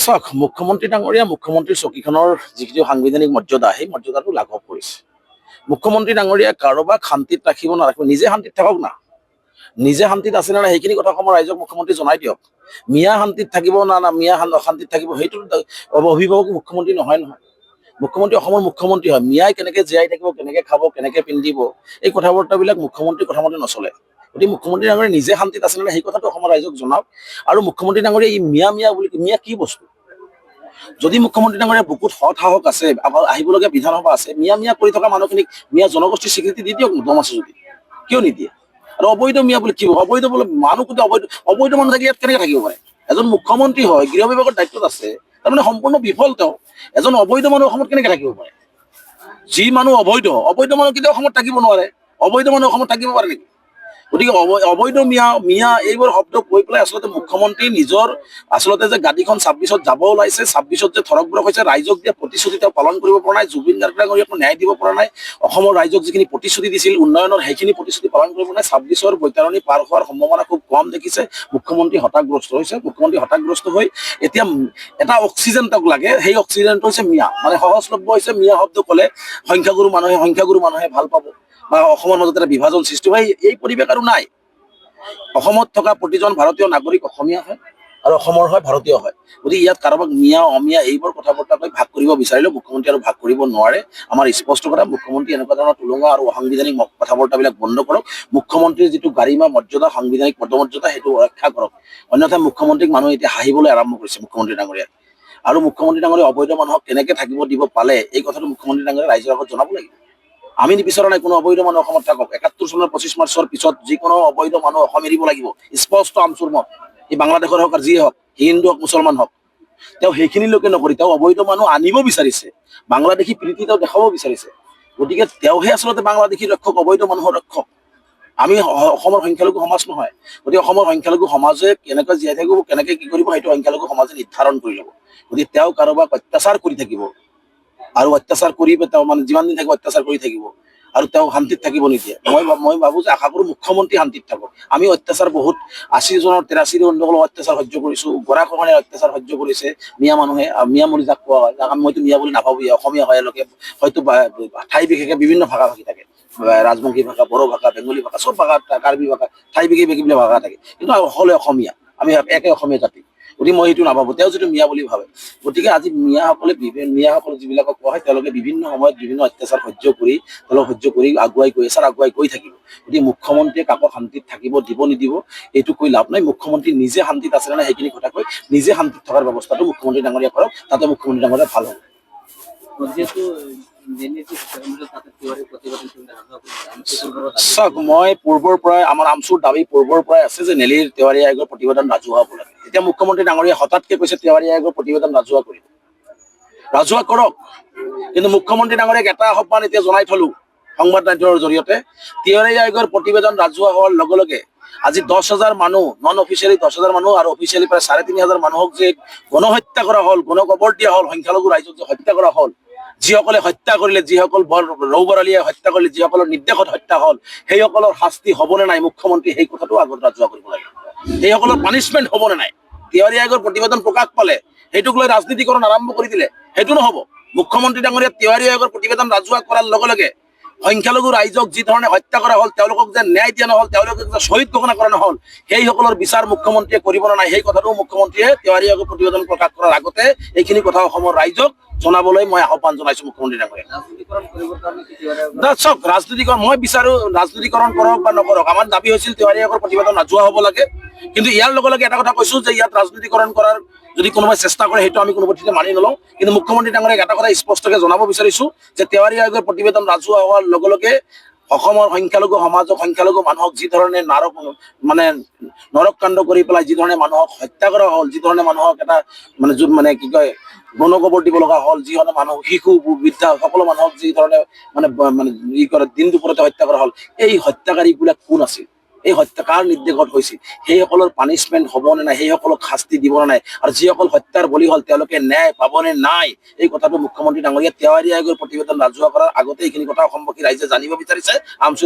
চাওক মুখ্যমন্ত্ৰী ডাঙৰীয়া মুখ্যমন্ত্ৰীৰ চকীখনৰ যিটো সাংবিধানিক মৰ্যাদা সেই মৰ্যাদাটো লাঘৱ কৰিছে। মুখ্যমন্ত্ৰী ডাঙৰীয়া কাৰোবাক শান্তিত ৰাখিব নাৰাখিব, নিজে শান্তিত থাকক না। নিজে শান্তিত আছে নে নাই সেইখিনি কথা অসমৰ ৰাইজক মুখ্যমন্ত্ৰী জনাই দিয়ক। মিয়া শান্তিত থাকিব না মিয়া অশান্তিত থাকিব সেইটো অভিভাৱক মুখ্যমন্ত্ৰী নহয়। মুখ্যমন্ত্ৰী অসমৰ মুখ্যমন্ত্ৰী হয়। মিয়াই কেনেকে জীয়াই থাকিব, কেনেকে খাব, কেনেকে পিন্ধিব এই কথা বাৰ্তাবিলাক মুখ্যমন্ত্ৰীৰ কথা মতে নচলে। গতিকে মুখ্যমন্ত্ৰী ডাঙৰীয়া নিজে শান্তিত আছে নে সেই কথাটো অসমৰ ৰাইজক জনাওক। আৰু মুখ্যমন্ত্ৰী ডাঙৰীয়া এই মিয়া মিয়া বুলি মিয়া কি বস্তু? যদি মুখ্যমন্ত্ৰী ডাঙৰীয়া বুকুত সৎ সাহস আছে, আহিবলগীয়া বিধানসভা আছে, মিয়া মিয়া কৰি থকা মানুহখিনিক মিয়া জনগোষ্ঠীৰ স্বীকৃতি দি দিয়ক, দম আছে যদি। কিয় নিদিয়ে? আৰু অবৈধ মিয়া বুলি কি অবৈধ বোলে মানুহ কিন্তু অবৈধ মানুহ থাকি ইয়াত কেনেকে থাকিব পাৰে? এজন মুখ্যমন্ত্ৰী হয়, গৃহ বিভাগৰ দায়িত্বত আছে, তাৰমানে সম্পূৰ্ণ বিফল তেওঁ। এজন অবৈধ মানুহ অসমত কেনেকে থাকিব পাৰে? যি মানুহ অবৈধ মানুহ কেতিয়াও অসমত থাকিব নোৱাৰে। অবৈধ মানুহ অসমত থাকিব পাৰে নেকি? গতিকে অবৈধ মিয়া এইবোৰ শব্দ কৈ পেলাই আচলতে মুখ্যমন্ত্ৰী নিজৰ আচলতে যে গাড়ীখন 26ত যাব ওলাইছে, 26ত যে থৰকবৰক হৈছে, ৰাইজক দিয়া প্ৰতিশ্ৰুতি তেওঁ পালন কৰিব পৰা নাই, জুবিন গাৰ্গক ন্যায় দিব পৰা নাই, অসমৰ ৰাইজক যিখিনি প্ৰতিশ্ৰুতি দিছিল উন্নয়নৰ সেইখিনি প্ৰতিশ্ৰুতি পালন কৰিব নাই। 26ৰ বৈতৰণি পাৰ হোৱাৰ সম্ভাৱনা খুব কম দেখিছে। মুখ্যমন্ত্ৰী হতাশগ্ৰস্ত হৈছে। মুখ্যমন্ত্ৰী হতাশগ্ৰস্ত হৈ এতিয়া এটা অক্সিজেন তেওঁক লাগে, সেই অক্সিজেনটো হৈছে মিয়া। মানে সহজলভ্য হৈছে মিয়া শব্দ ক'লে সংখ্যাগুৰু মানুহে ভাল পাব বা অসমৰ মাজত এটা বিভাজন সৃষ্টি হয়। এই পৰিৱেশ আৰু নাই। অসমত থকা প্ৰতিজন ভাৰতীয় নাগৰিক অসমীয়া হয় আৰু অসমৰ হয়, ভাৰতীয় হয়। গতিকে ইয়াত কাৰোবাক মিয়া অমিয়া এইবোৰ কথা বৰ্তা লৈ ভাগ কৰিব বিচাৰিলেও মুখ্যমন্ত্ৰী আৰু ভাগ কৰিব নোৱাৰে। আমাৰ স্পষ্ট কথা, মুখ্যমন্ত্ৰী এনেকুৱা ধৰণৰ তুলঙা আৰু অসাংবিধানিক কথা বৰ্তাবিলাক বন্ধ কৰক। মুখ্যমন্ত্ৰীৰ যিটো গাৰিমা মৰ্যাদা, সাংবিধানিক পদমৰ্যাদা সেইটো ৰক্ষা কৰক। অন্যথা মুখ্যমন্ত্ৰীক মানুহে এতিয়া হাঁহিবলৈ আৰম্ভ কৰিছে মুখ্যমন্ত্ৰী ডাঙৰীয়াই। আৰু মুখ্যমন্ত্ৰী ডাঙৰীয়া অবৈধ মানুহক কেনেকে থাকিব দিব পালে এই কথাটো মুখ্যমন্ত্ৰী ডাঙৰীয়া ৰাইজৰ আগত জনাব লাগিব। আমি বিচৰা নাই কোনো অবৈধ মানুহ অসমত থাকক। 71 চনৰ 25 মাৰ্চৰ পিছত যিকোনো অবৈধ মানুহ অসম এৰিব লাগিব, স্পষ্ট আমচুৰ মত। এই বাংলাদেশৰ হওক আৰু যিয়ে হওক, হিন্দু হওক মুছলমান হওক, তেওঁ সেইখিনিলৈকে নকৰি তেওঁ অবৈধ মানুহ আনিব বিচাৰিছে। বাংলাদেশী প্ৰীতি তেওঁ দেখাব বিচাৰিছে। গতিকে তেওঁহে আচলতে বাংলাদেশী ৰক্ষক, অবৈধ মানুহৰ ৰক্ষক। আমি অসমৰ সংখ্যালঘু সমাজ নহয়। গতিকে অসমৰ সংখ্যালঘু সমাজে কেনেকৈ জীয়াই থাকিব, কেনেকে কি কৰিব সেইটো সংখ্যালঘু সমাজে নিৰ্ধাৰণ কৰি ল'ব। গতিকে তেওঁ কাৰোবাক অত্যাচাৰ কৰি থাকিব আৰু অত্যাচাৰ কৰি তেওঁ মানে যিমান দিন থাকিব অত্যাচাৰ কৰি থাকিব আৰু তেওঁ শান্তিত থাকিব নিদিয়ে। মই ভাবো যে আশা কৰো মুখ্যমন্ত্ৰী শান্তিত থাকক। আমি অত্যাচাৰ বহুত 80 জনৰ 83 গণ্ডগোলৰ অত্যাচাৰ সহ্য কৰিছো, গৰাখহনীয়াৰ অত্যাচাৰ সহ্য কৰিছে মিয়া মানুহে। মিয়া বুলি যাক কোৱা হয়, মইতো মিয়া বুলি নাভাবো। অসমীয়া হয় লোকে হয়তো ঠাই বিশেষে বিভিন্ন ভাষা ভাষী থাকে, ৰাজবংশী ভাষা, বড়ো ভাষা, বেংগলী ভাষা, চব ভাষা, কাৰ্বি ভাষা, ঠাই বিশেষে ভাষা থাকে, কিন্তু সকলোৱে অসমীয়া, আমি একে অসমীয়া জাতি। গতিকে মই সেইটো নাভাবো, তেওঁ যিটো মিয়া বুলি ভাবে। গতিকে আজি মিয়াসকলে যিবিলাকক কোৱা হয় তেওঁলোকে বিভিন্ন সময়ত বিভিন্ন অত্যাচাৰ সহ্য কৰি আগুৱাই গৈ আছে আৰু আগুৱাই গৈ থাকিব। গতিকে মুখ্যমন্ত্ৰীয়ে কাকো শান্তিত থাকিব দিব নিদিব এইটো কৈ লাভ নাই। মুখ্যমন্ত্ৰী নিজে শান্তিত আছে নে সেইখিনি কথা কৈ নিজে শান্তিত থকাৰ ব্যৱস্থাটো মুখ্যমন্ত্ৰী ডাঙৰীয়া কৰক, তাতে মুখ্যমন্ত্ৰী ডাঙৰীয়া ভাল হ'ব। চাওক, মই পূৰ্বৰ পৰাই আমাৰ আমচুৰ দাবী পূৰ্বৰ পৰাই আছে যে নেলীৰ তেওৱাৰী আয়োগৰ প্ৰতিবেদন ৰাজহুৱা হ'ব লাগে। এতিয়া মুখ্যমন্ত্ৰী ডাঙৰীয়া হঠাৎকে কৈছে তেওৱাৰী আয়োগৰ প্ৰতিবেদন ৰাজহুৱা কৰিব। ৰাজহুৱা কৰক, কিন্তু মুখ্যমন্ত্ৰী ডাঙৰীয়াক এটা আহ্বান এতিয়া জনাই থলো সংবাদ মাধ্যমৰ জৰিয়তে, তেওৱাৰী আয়োগৰ প্ৰতিবেদন ৰাজহুৱা হোৱাৰ লগে লগে আজি 10,000 মানুহ, নন অফিচিয়েলি 10,000 মানুহ আৰু অফিচিয়েলি প্ৰায় 3,500 মানুহক যে গণহত্যা কৰা হ'ল, গণকবৰ দিয়া হ'ল, সংখ্যালঘু ৰাইজক যে হত্যা কৰা হ'ল, যিসকলে হত্যা কৰিলে, যিসকল ৰৌবৰালীয়ে হত্যা কৰিলে, যিসকলৰ নিৰ্দেশত হত্যা হ'ল, সেইসকলৰ শাস্তি হ'বনে নাই মুখ্যমন্ত্ৰী সেই কথাটো আগত ৰাজহুৱা কৰিব লাগে। সেইসকলৰ পানিছমেণ্ট হ'বনে নাই? তেওৱাৰী আয়োগৰ প্ৰতিবেদন প্ৰকাশ পালে সেইটোক লৈ ৰাজনীতিকৰণ আৰম্ভ কৰি দিলে সেইটো নহ'ব। মুখ্যমন্ত্ৰী ডাঙৰীয়া তেওৱাৰী আয়োগৰ প্ৰতিবেদন ৰাজহুৱা কৰাৰ লগে লগে সংখ্যালঘু ৰাইজক যি ধৰণে হত্যা কৰা হ'ল, তেওঁলোকক যে ন্যায় দিয়া নহ'ল, তেওঁলোকক যে শ্বহীদ ঘোষণা কৰা নহ'ল, সেইসকলৰ বিচাৰ মুখ্যমন্ত্ৰীয়ে কৰিব নে নাই সেই কথাটো মুখ্যমন্ত্ৰীয়ে তেওৱাৰী আয়োগৰ প্ৰতিবেদন প্ৰকাশ কৰাৰ আগতে এইখিনি কথা অসমৰ ৰাইজক জনাবলৈ মই আহ্বান জনাইছো মুখ্যমন্ত্ৰী ডাঙৰীয়া। চাওক, ৰাজনীতিকৰণ মই বিচাৰো ৰাজনীতিকৰণ কৰক বা নকৰক, আমাৰ দাবী হৈছিল তেওৱাৰী আয়োগৰ প্ৰতিবেদন ৰাজহুৱা হ'ব লাগে। কিন্তু ইয়াৰ লগে লগে এটা কথা কৈছো যে ইয়াত ৰাজনীতিকৰণ কৰাৰ যদি কোনোবাই চেষ্টা কৰে সেইটো আমি কোনো পদ্ধতিতে মানি নলওঁ। কিন্তু মুখ্যমন্ত্ৰী ডাঙৰীয়াক এটা কথা স্পষ্টকৈ জনাব বিচাৰিছো যে তেওৱাৰী আয়োগৰ প্ৰতিবেদন ৰাজহুৱা হোৱাৰ লগে লগে অসমৰ সংখ্যালঘু সমাজক, সংখ্যালঘু মানুহক যি ধৰণে নৰক কাণ্ড কৰি পেলাই যি ধৰণে মানুহক হত্যা কৰা হ'ল, যি ধৰণে মানুহক এটা কি কয় গণকবৰ দিব লগা হ'ল, যি ধৰণে মানুহ শিশু বৃদ্ধা সকলো মানুহক যি ধৰণে ই কৰে দিন দুপৰতে হত্যা কৰা হ'ল, এই হত্যাকাৰীবিলাক কোন আছিল, এই হত্যা কাৰ নিৰ্দেশত হৈছিল, সেইসকলৰ পানিছমেণ্ট হ'বনে নাই, সেইসকলক শাস্তি দিব নে নাই, আৰু যিসকল হত্যাৰ বলি হ'ল তেওঁলোকে ন্যায় পাবনে নাই এই কথাটো মুখ্যমন্ত্ৰী ডাঙৰীয়া তেওৱাৰী আয়োগৰ প্ৰতিবেদন ৰাজহুৱা কৰাৰ আগতে এইখিনি কথা অসমবাসী ৰাইজে জানিব বিচাৰিছে। আমচু